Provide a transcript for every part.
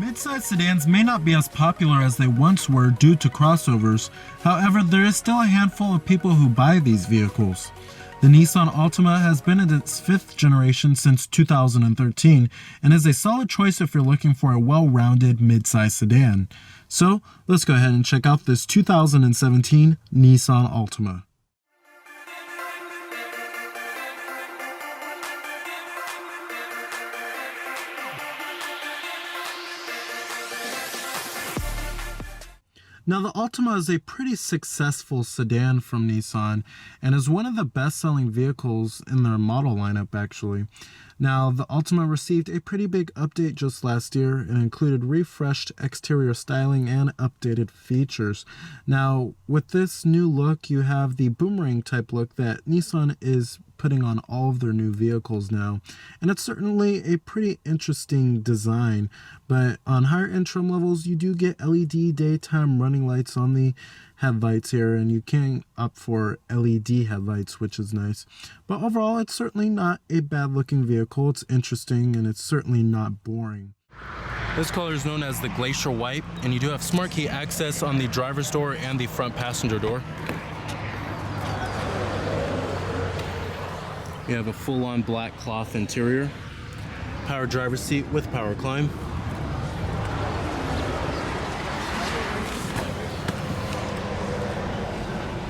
Midsize sedans may not be as popular as they once were due to crossovers. However, there is still a handful of people who buy these vehicles. The Nissan Altima has been in its 5th generation since 2013 and is a solid choice if you're looking for a well-rounded midsize sedan. So, let's go ahead and check out this 2017 Nissan Altima. Now, the Altima is a pretty successful sedan from Nissan and is one of the best-selling vehicles in their model lineup, actually. Now, the Altima received a pretty big update just last year. It included refreshed exterior styling and updated features. Now, with this new look, you have the boomerang type look that Nissan is putting on all of their new vehicles now, and it's certainly a pretty interesting design. But on higher end trim levels, you do get LED daytime running lights on the headlights here, and you can opt for LED headlights, which is nice. But overall, it's certainly not a bad looking vehicle. It's interesting and it's certainly not boring. This color is known as the Glacier White, and you do have smart key access on the driver's door and the front passenger door. You have a full-on black cloth interior, power driver's seat with power climb.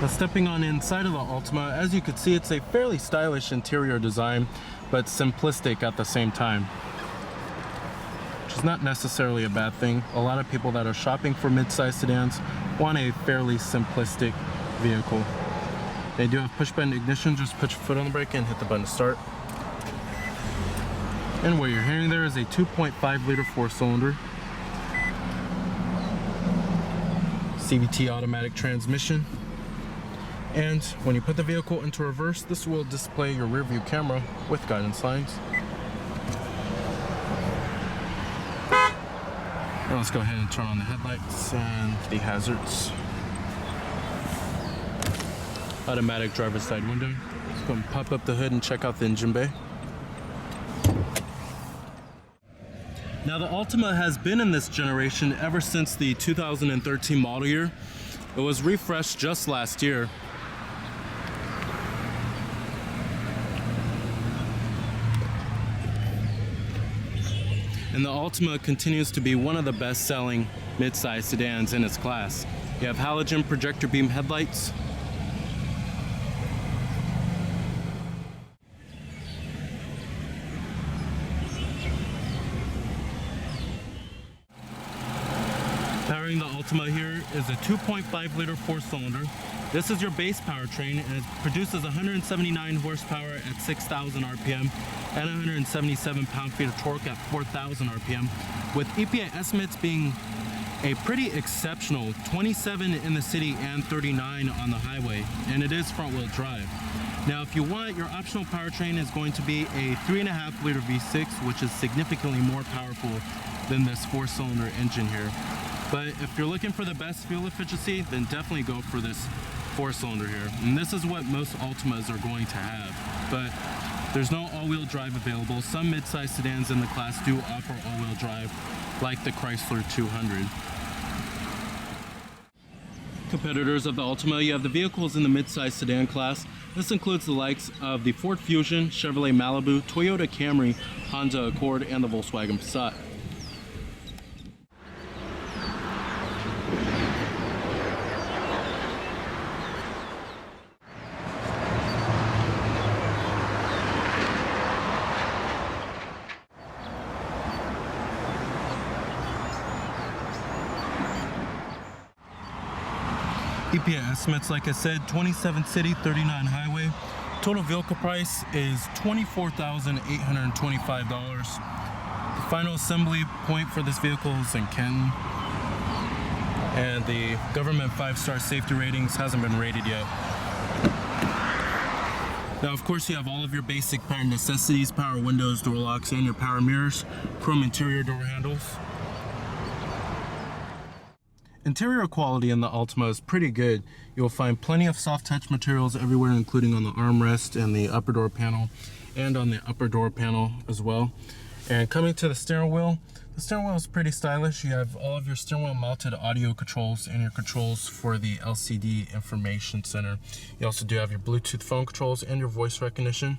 Now, stepping on inside of the Altima, as you can see, it's a fairly stylish interior design, but simplistic at the same time, which is not necessarily a bad thing. A lot of people that are shopping for mid-size sedans want a fairly simplistic vehicle. They do have push button ignition. Just put your foot on the brake and hit the button to start. And what you're hearing there is a 2.5 liter 4-cylinder CVT automatic transmission. And when you put the vehicle into reverse, this will display your rear view camera with guidance lines. Now let's go ahead and turn on the headlights and the hazards. Automatic driver's side window. Let's go and pop up the hood and check out the engine bay. Now, the Altima has been in this generation ever since the 2013 model year. It was refreshed just last year. And the Altima continues to be one of the best-selling mid-size sedans in its class. You have halogen projector beam headlights, powering the Altima here is a 2.5 liter 4-cylinder. This is your base powertrain, and it produces 179 horsepower at 6,000 RPM and 177 pound-feet of torque at 4,000 RPM, with EPA estimates being a pretty exceptional 27 in the city and 39 on the highway, and it is front-wheel drive. Now, if you want, your optional powertrain is going to be a 3.5 liter V6, which is significantly more powerful than this 4-cylinder engine here. But if you're looking for the best fuel efficiency, then definitely go for this 4-cylinder here. And this is what most Altimas are going to have. But there's no all-wheel drive available. Some mid-size sedans in the class do offer all-wheel drive, like the Chrysler 200. Competitors of the Altima, you have the vehicles in the mid-size sedan class. This includes the likes of the Ford Fusion, Chevrolet Malibu, Toyota Camry, Honda Accord, and the Volkswagen Passat. EPA estimates, like I said, 27 city, 39 highway. Total vehicle price is $24,825. The final assembly point for this vehicle is in Kenton. And the government 5-star safety ratings hasn't been rated yet. Now, of course, you have all of your basic power necessities: power windows, door locks, and your power mirrors, chrome interior door handles. Interior quality in the Altima is pretty good. You'll find plenty of soft touch materials everywhere, including on the armrest and the upper door panel, and on the upper door panel as well. And coming to the steering wheel, The steering wheel is pretty stylish. You have all of your steering wheel mounted audio controls and your controls for the LCD information center. You also do have your Bluetooth phone controls and your voice recognition.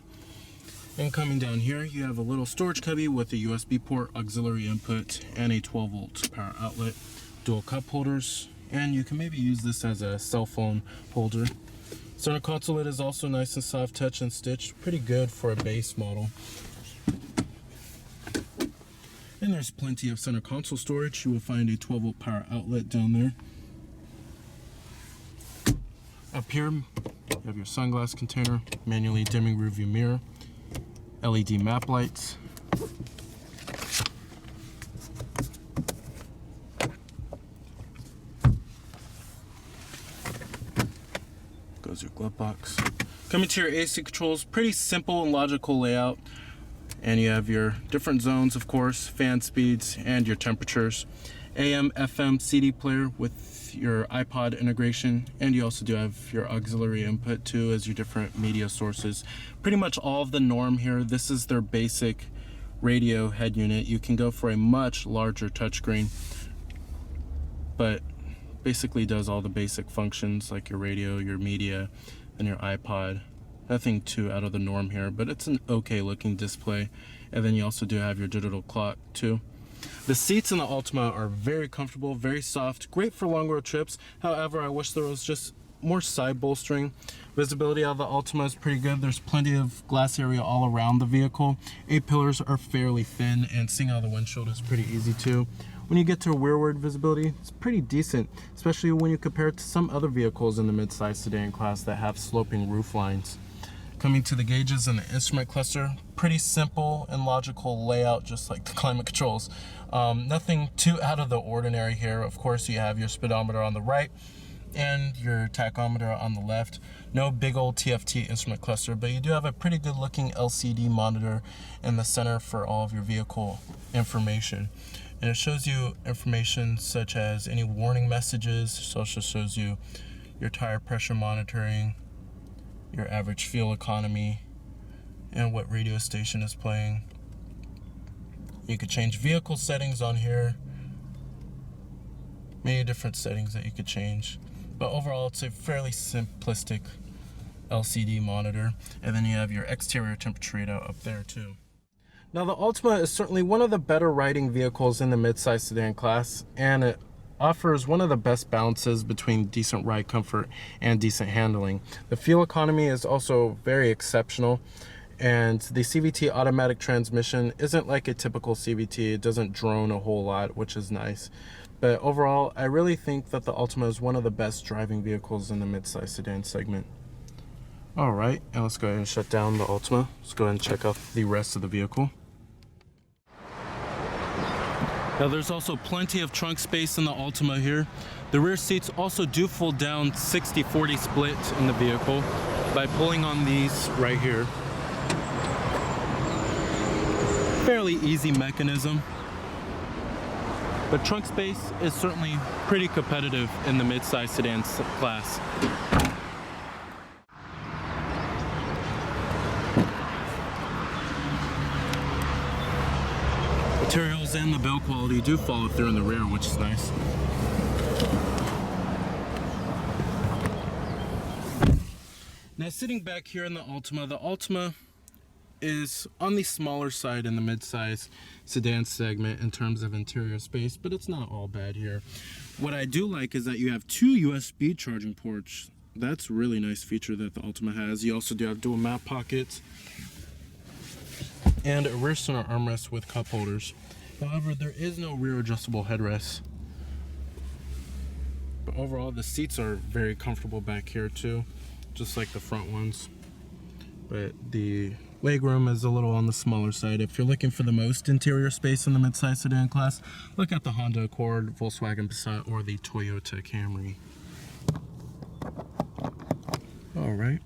And coming down here, you have a little storage cubby with a USB port, auxiliary input, and a 12-volt power outlet, dual cup holders, and you can maybe use this as a cell phone holder. Center console lid is also nice and soft touch and stitched, pretty good for a base model. And there's plenty of center console storage. You will find a 12-volt power outlet down there. Up here, you have your sunglass container, manually dimming rearview mirror, LED map lights, goes your glove box. Coming to your AC controls, pretty simple and logical layout. And you have your different zones, of course, fan speeds, and your temperatures. AM, FM, CD player with your iPod integration, and you also do have your auxiliary input too as your different media sources. Pretty much all of the norm here. This is their basic radio head unit. You can go for a much larger touchscreen, but basically does all the basic functions like your radio, your media, and your iPod. Nothing too out of the norm here, but it's an okay looking display. And then you also do have your digital clock too. The seats in the Altima are very comfortable, very soft, great for long road trips. However, I wish there was just more side bolstering. Visibility out of the Altima is pretty good. There's plenty of glass area all around the vehicle. A-pillars are fairly thin, and seeing out of the windshield is pretty easy too. When you get to rearward visibility, it's pretty decent, especially when you compare it to some other vehicles in the mid-size sedan class that have sloping roof lines. Coming to the gauges and the instrument cluster, pretty simple and logical layout, just like the climate controls. Nothing too out of the ordinary here. Of course, you have your speedometer on the right and your tachometer on the left. No big old TFT instrument cluster, but you do have a pretty good looking LCD monitor in the center for all of your vehicle information. And it shows you information such as any warning messages. It also shows you your tire pressure monitoring, your average fuel economy, and what radio station is playing. You could change vehicle settings on here. Many different settings that you could change. But overall, it's a fairly simplistic LCD monitor. And then you have your exterior temperature readout up there too. Now the Altima is certainly one of the better riding vehicles in the midsize sedan class, and it offers one of the best balances between decent ride comfort and decent handling. The fuel economy is also very exceptional, and the CVT automatic transmission isn't like a typical CVT. It doesn't drone a whole lot, which is nice. But overall, I really think that the Altima is one of the best driving vehicles in the midsize sedan segment. Alright, and let's go ahead and shut down the Altima. Let's go ahead and check out the rest of the vehicle. Now there's also plenty of trunk space in the Altima here. The rear seats also do fold down 60-40 split in the vehicle by pulling on these right here. Fairly easy mechanism. But trunk space is certainly pretty competitive in the midsize sedan class. Materials and the build quality do follow through in the rear, which is nice. Now sitting back here in the Altima is on the smaller side in the mid-size sedan segment in terms of interior space, but it's not all bad here. What I do like is that you have two USB charging ports. That's a really nice feature that the Altima has. You also do have dual map pockets and a rear center armrest with cup holders. However, there is no rear adjustable headrest. But overall, the seats are very comfortable back here too, just like the front ones. But the legroom is a little on the smaller side. If you're looking for the most interior space in the midsize sedan class, look at the Honda Accord, Volkswagen Passat, or the Toyota Camry. Alright.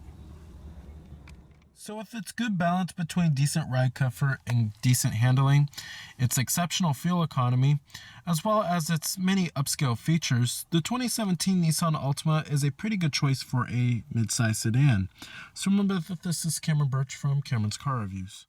So with its good balance between decent ride comfort and decent handling, its exceptional fuel economy, as well as its many upscale features, the 2017 Nissan Altima is a pretty good choice for a midsize sedan. So remember that this is Cameron Birch from Cameron's Car Reviews.